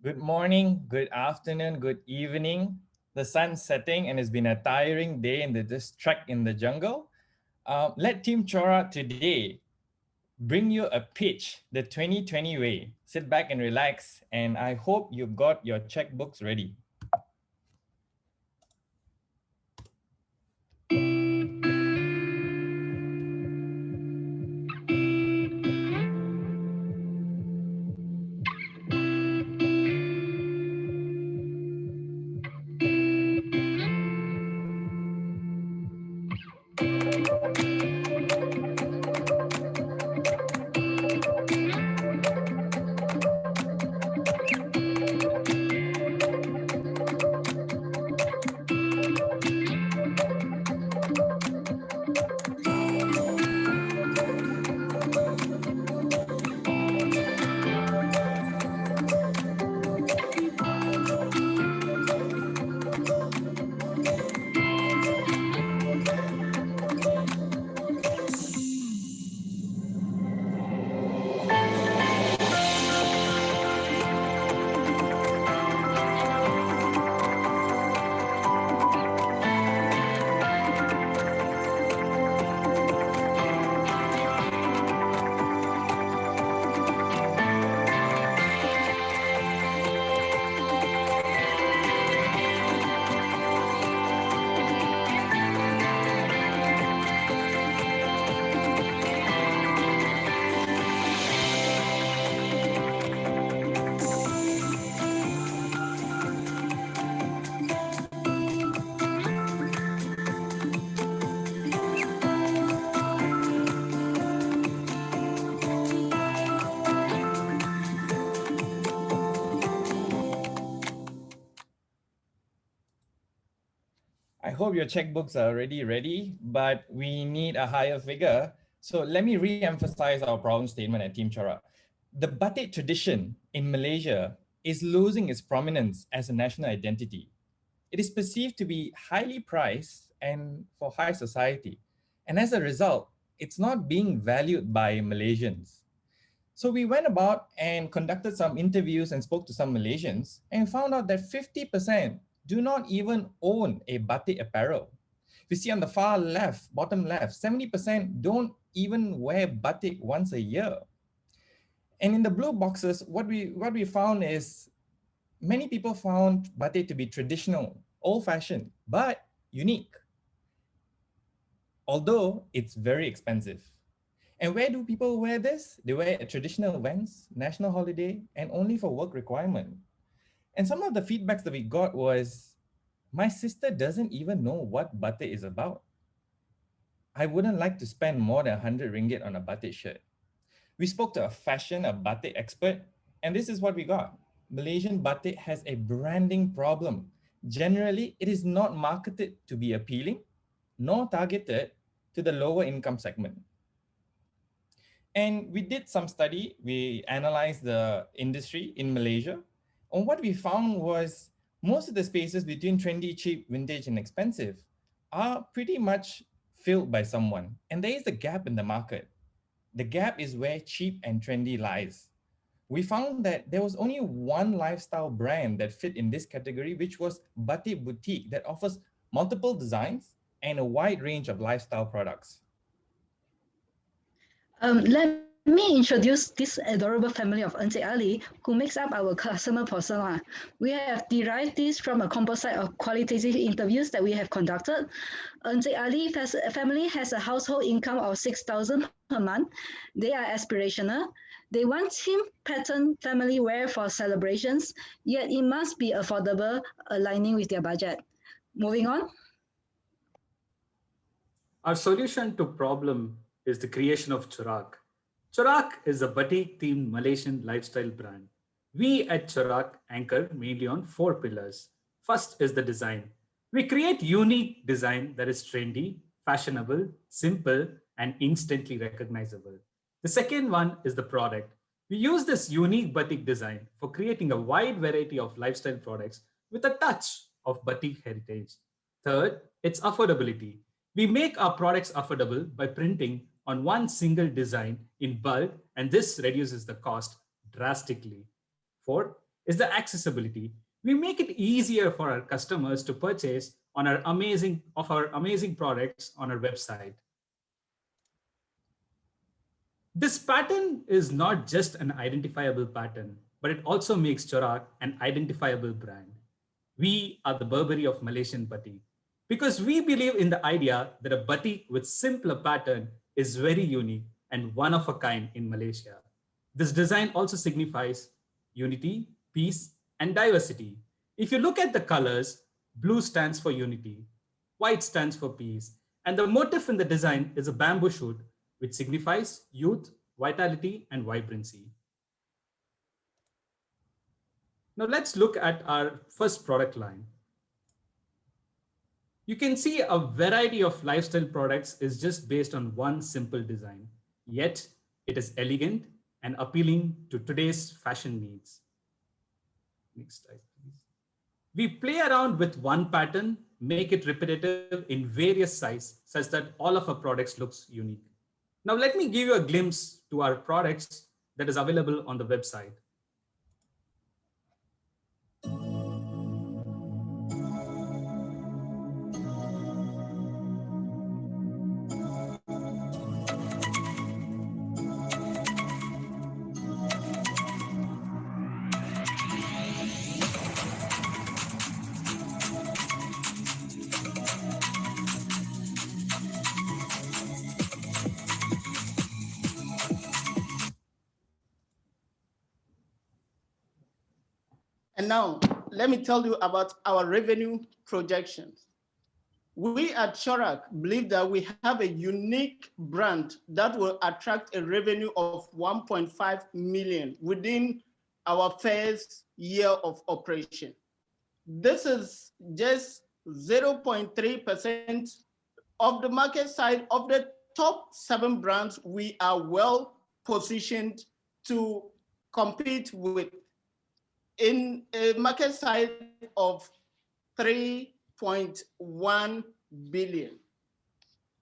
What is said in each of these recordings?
Good morning, good afternoon, good evening. The sun's setting and it's been a tiring day in this trek in the jungle. Let Team Chorak today bring you a pitch the 2020 way. Sit back and relax, and I hope you've got your checkbooks ready. I hope your checkbooks are already ready, but we need a higher figure. So let me re-emphasize our problem statement at Team Chorak. The batik tradition in Malaysia is losing its prominence as a national identity. It is perceived to be highly priced and for high society. And as a result, it's not being valued by Malaysians. So we went about and conducted some interviews and spoke to some Malaysians and found out that 50% do not even own a batik apparel. We see on the far left, bottom left, 70% don't even wear batik once a year. And in the blue boxes, what we found is many people found batik to be traditional, old-fashioned, but unique, although it's very expensive. And where do people wear this? They wear it at traditional events, national holiday, and only for work requirement. And some of the feedbacks that we got was, my sister doesn't even know what batik is about. I wouldn't like to spend more than 100 ringgit on a batik shirt. We spoke to a batik expert, and this is what we got. Malaysian batik has a branding problem. Generally, it is not marketed to be appealing, nor targeted to the lower income segment. And we did some study. We analyzed the industry in Malaysia. And what we found was most of the spaces between trendy, cheap, vintage, and expensive are pretty much filled by someone. And there is a gap in the market. The gap is where cheap and trendy lies. We found that there was only one lifestyle brand that fit in this category, which was Batik Boutique, that offers multiple designs and a wide range of lifestyle products. Let me introduce this adorable family of Auntie Ali, who makes up our customer persona. We have derived this from a composite of qualitative interviews that we have conducted. Auntie Ali family has a household income of 6,000 per month. They are aspirational. They want theme pattern family wear for celebrations, yet it must be affordable, aligning with their budget. Moving on. Our solution to problem is the creation of Chorak. Chorak is a batik-themed Malaysian lifestyle brand. We at Chorak anchor mainly on 4 pillars. First is the design. We create unique design that is trendy, fashionable, simple, and instantly recognizable. The second one is the product. We use this unique batik design for creating a wide variety of lifestyle products with a touch of batik heritage. Third, it's affordability. We make our products affordable by printing on one single design in bulk, and this reduces the cost drastically. Fourth, is the accessibility. We make it easier for our customers to purchase on our amazing products on our website. This pattern is not just an identifiable pattern, but it also makes Chorak an identifiable brand. We are the Burberry of Malaysian Batik because we believe in the idea that a batik with simpler pattern is very unique and one of a kind in Malaysia. This design also signifies unity, peace, and diversity. If you look at the colors, blue stands for unity, white stands for peace, and the motif in the design is a bamboo shoot, which signifies youth, vitality, and vibrancy. Now let's look at our first product line. You can see a variety of lifestyle products is just based on one simple design, yet it is elegant and appealing to today's fashion needs. Next slide, please. We play around with one pattern, make it repetitive in various sizes such that all of our products looks unique. Now let me give you a glimpse to our products that is available on the website. And now, let me tell you about our revenue projections. We at Chorak believe that we have a unique brand that will attract a revenue of 1.5 million within our first year of operation. This is just 0.3% of the market side of the top 7 brands we are well positioned to compete with in a market size of 3.1 billion.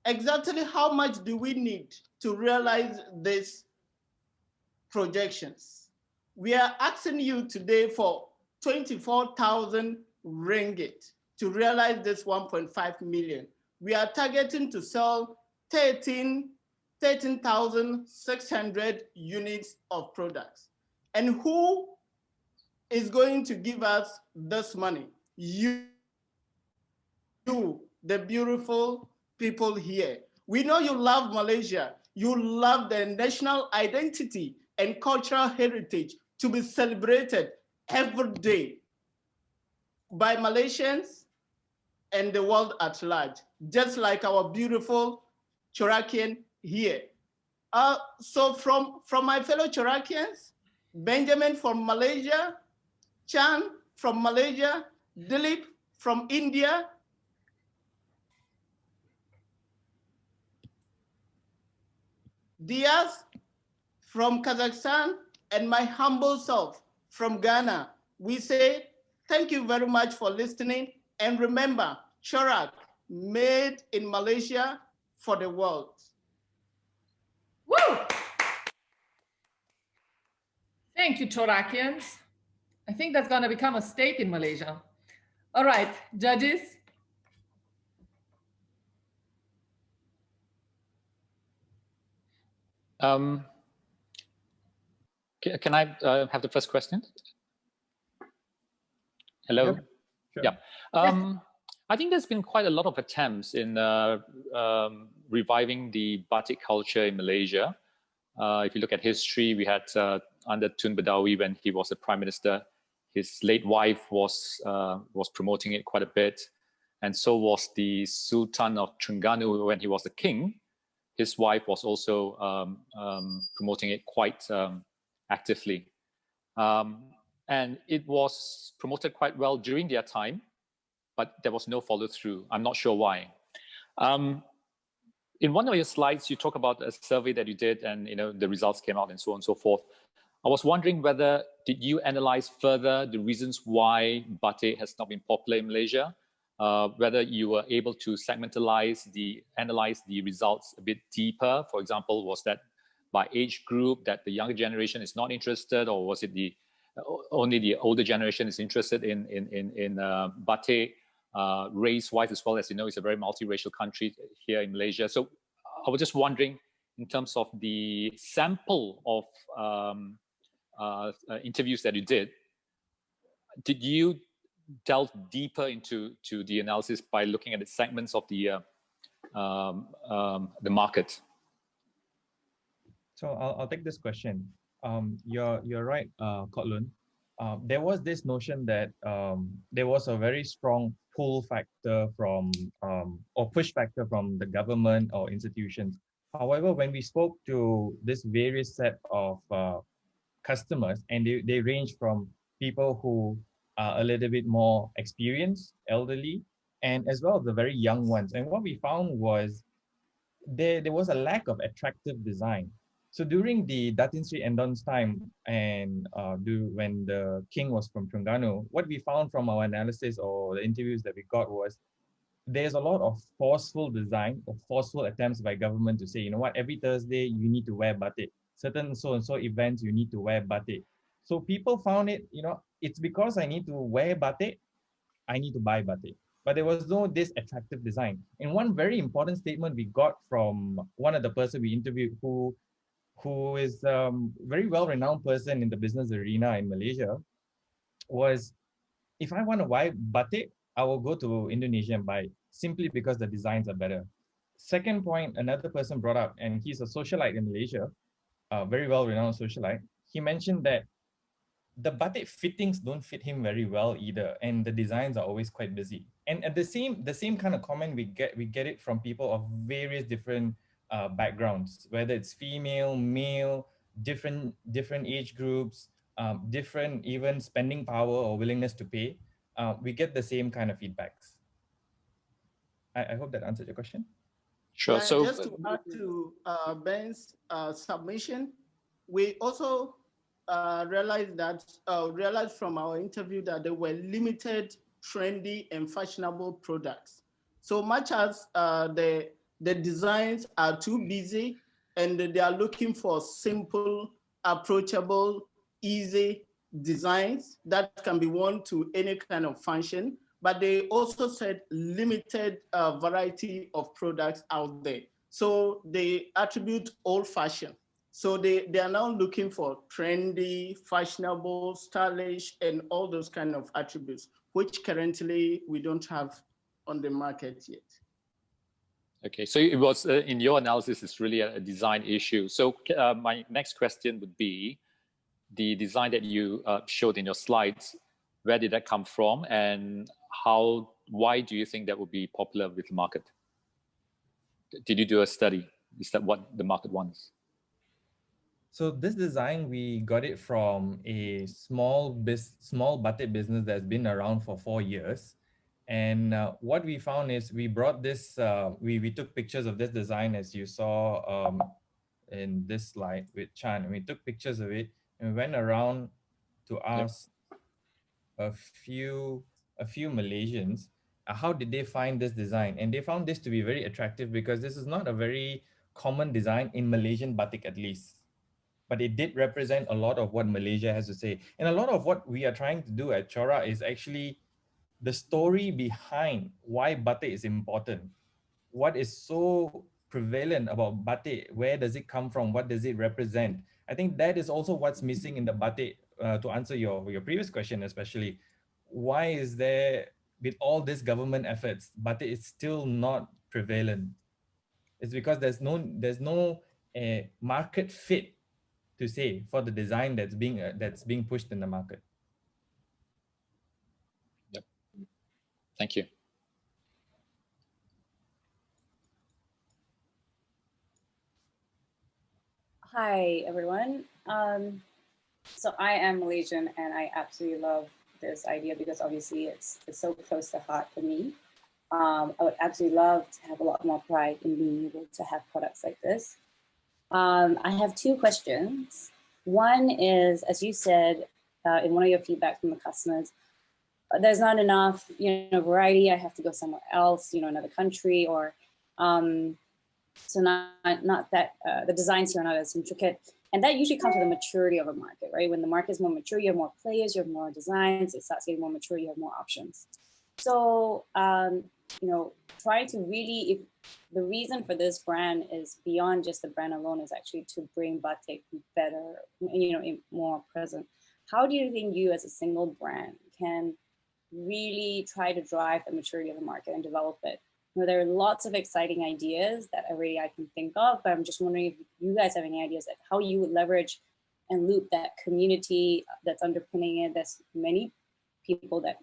Exactly how much do we need to realize these projections? We are asking you today for 24,000 ringgit to realize this 1.5 million. We are targeting to sell 13,600 units of products. And who is going to give us this money? You, the beautiful people here. We know you love Malaysia. You love the national identity and cultural heritage to be celebrated every day by Malaysians and the world at large, just like our beautiful Chorakian here. So from my fellow Chorakians, Benjamin from Malaysia, Chan from Malaysia, Dilip from India, Diaz from Kazakhstan, and my humble self from Ghana, we say thank you very much for listening. And remember, Chorak, made in Malaysia for the world. Woo! Thank you, Chorakians. I think that's going to become a state in Malaysia. All right, judges. Can I have the first question? Hello? Yep, sure. Yeah. I think there's been quite a lot of attempts in reviving the batik culture in Malaysia. If you look at history, we had under Tun Badawi when he was the Prime Minister, his late wife was promoting it quite a bit. And so was the Sultan of Terengganu when he was the king. His wife was also promoting it quite actively. And it was promoted quite well during their time, but there was no follow through. I'm not sure why. In one of your slides, you talk about a survey that you did and the results came out and so on and so forth. I was wondering whether, did you analyze further the reasons why batik has not been popular in Malaysia? Whether you were able to analyze the results a bit deeper. For example, was that by age group that the younger generation is not interested, or was it the only the older generation is interested in batik. Race-wise as well, as you know, it's a very multiracial country here in Malaysia. So I was just wondering, in terms of the sample of interviews that you did you delve deeper into the analysis by looking at the segments of the market? So I'll take this question. You're right, Kotlun. There was this notion that there was a very strong pull factor from or push factor from the government or institutions. However, when we spoke to this various set of customers, and they range from people who are a little bit more experienced, elderly, and as well as the very young ones. And what we found was there was a lack of attractive design. So during the Datin Sri Endon's time, and when the king was from Terengganu, what we found from our analysis or the interviews that we got was there's a lot of forceful design or forceful attempts by government to say, you know what, every Thursday you need to wear batik. Certain so and so events you need to wear batik. So people found it, you know, it's because I need to wear batik, I need to buy batik. But there was no this attractive design. And one very important statement we got from one of the person we interviewed who is very well-renowned person in the business arena in Malaysia was, if I want to buy batik, I will go to Indonesia and buy it, simply because the designs are better. Second point, another person brought up, and he's a socialite in Malaysia, a very well-renowned socialite. He mentioned that the batik fittings don't fit him very well either, and the designs are always quite busy. And at the same kind of comment we get it from people of various different backgrounds, whether it's female, male, different age groups, different even spending power or willingness to pay. We get the same kind of feedbacks. I hope that answered your question. Sure. Yeah, so just to add to Ben's submission, we also realized from our interview that there were limited trendy and fashionable products. So much as the designs are too busy and they are looking for simple, approachable, easy designs that can be worn to any kind of function, but they also said limited variety of products out there. So they attribute old fashioned. So they are now looking for trendy, fashionable, stylish, and all those kind of attributes, which currently we don't have on the market yet. Okay, so it was, in your analysis, it's really a design issue. So my next question would be, the design that you showed in your slides, where did that come from, and why do you think that would be popular with the market? Did you do a study? Is that what the market wants? So this design, we got it from a small batik business that's been around for 4 years. And what we found is we brought this, we took pictures of this design, as you saw in this slide with Chan. We took pictures of it and we went around to ask a few Malaysians, how did they find this design? And they found this to be very attractive because this is not a very common design in Malaysian batik, at least. But it did represent a lot of what Malaysia has to say. And a lot of what we are trying to do at Chorak is actually the story behind why batik is important. What is so prevalent about batik? Where does it come from? What does it represent? I think that is also what's missing in the batik, to answer your previous question, especially. Why is there, with all these government efforts, batik is still not prevalent? It's because there's no market fit to say for the design that's being pushed in the market. Yep. Thank you. Hi, everyone. So I am Malaysian, and I absolutely love this idea because obviously it's so close to heart for me. I would absolutely love to have a lot more pride in being able to have products like this. I have 2 questions. One is, as you said in one of your feedback from the customers, there's not enough, variety. I have to go somewhere else, another country, or So not that the designs here are not as intricate. And that usually comes with the maturity of a market, right? When the market is more mature, you have more players, you have more designs, it starts getting more mature, you have more options. So, you know, try to really, if the reason for this brand is beyond just the brand alone, is actually to bring batik better, you know, more present. How do you think you as a single brand can really try to drive the maturity of the market and develop it? You know, there are lots of exciting ideas that already I can think of, but I'm just wondering if you guys have any ideas of how you would leverage and loop that community that's underpinning it. There's many people that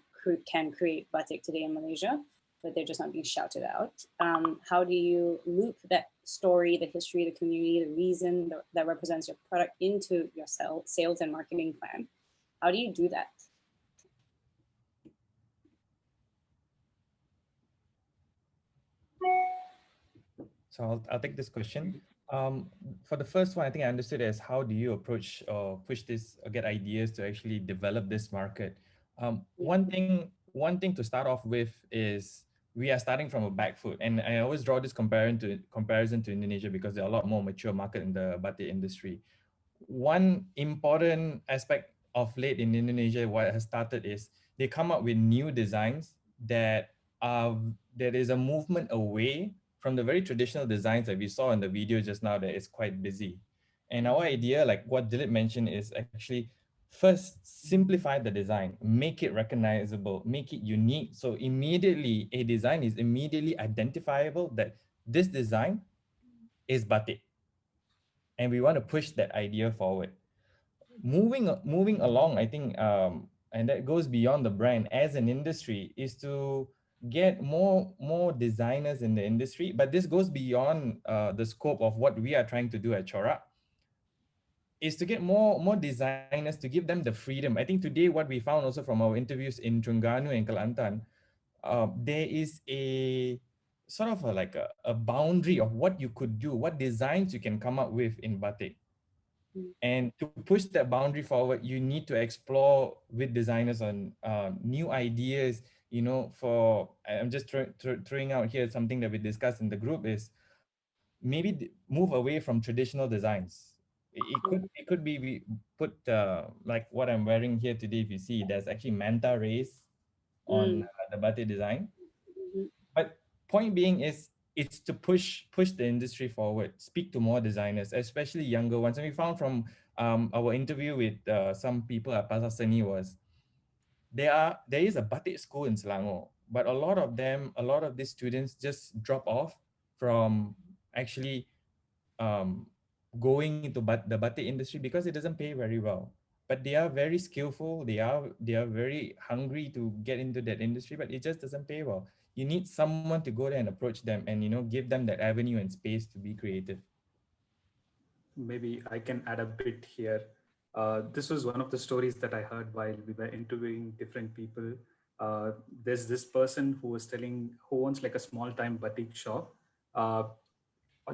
can create batik today in Malaysia, but they're just not being shouted out. How do you loop that story, the history, the community, the reason that represents your product into your sales and marketing plan? How do you do that? So I'll take this question. For the first one, I think I understood as how do you approach or push this or get ideas to actually develop this market? One thing to start off with is we are starting from a back foot, and I always draw this comparison to Indonesia because they're a lot more mature market in the batik industry. One important aspect of late in Indonesia, what has started is they come up with new designs that there is a movement away from the very traditional designs that we saw in the video just now that is quite busy. And our idea, like what Dilip mentioned, is actually first simplify the design, make it recognizable, make it unique. So immediately a design is immediately identifiable that this design is batik. And we want to push that idea forward. Moving along, I think, and that goes beyond the brand as an industry, is to get more designers in the industry. But this goes beyond the scope of what we are trying to do at Chorak, is to get more designers, to give them the freedom. I think today what we found also from our interviews in Terengganu and Kelantan, there is a sort of a boundary of what you could do, what designs you can come up with in batik. And to push that boundary forward, you need to explore with designers on new ideas. You know, I'm just throwing out here something that we discussed in the group is maybe move away from traditional designs. It could be we put like what I'm wearing here today. If you see, there's actually manta rays on the batik design. But point being is it's to push the industry forward, speak to more designers, especially younger ones. And we found from our interview with some people at Pasar Seni was there is a batik school in Selangor, but a lot of these students just drop off from actually going into the batik industry because it doesn't pay very well. But they are very skillful. They are very hungry to get into that industry, but it just doesn't pay well. You need someone to go there and approach them and, you know, give them that avenue and space to be creative. Maybe I can add a bit here. This was one of the stories that I heard while we were interviewing different people. There's this person who was telling, who owns like a small time batik shop.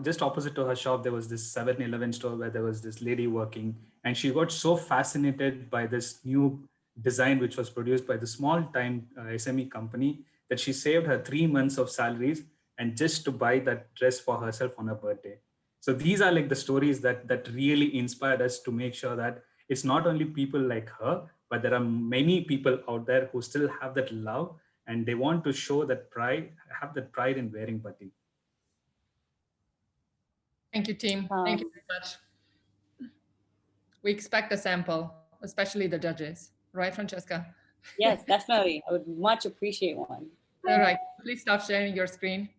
Just opposite to her shop, there was this 7-Eleven store where there was this lady working, and she got so fascinated by this new design, which was produced by the small time SME company, that she saved her 3 months of salaries and just to buy that dress for herself on her birthday. So these are like the stories that really inspired us to make sure that it's not only people like her, but there are many people out there who still have that love and they want to show that pride, have that pride in wearing batik. Thank you, team. Thank you very much. We expect a sample, especially the judges. Right, Francesca? Yes, definitely. I would much appreciate one. All right. Please stop sharing your screen.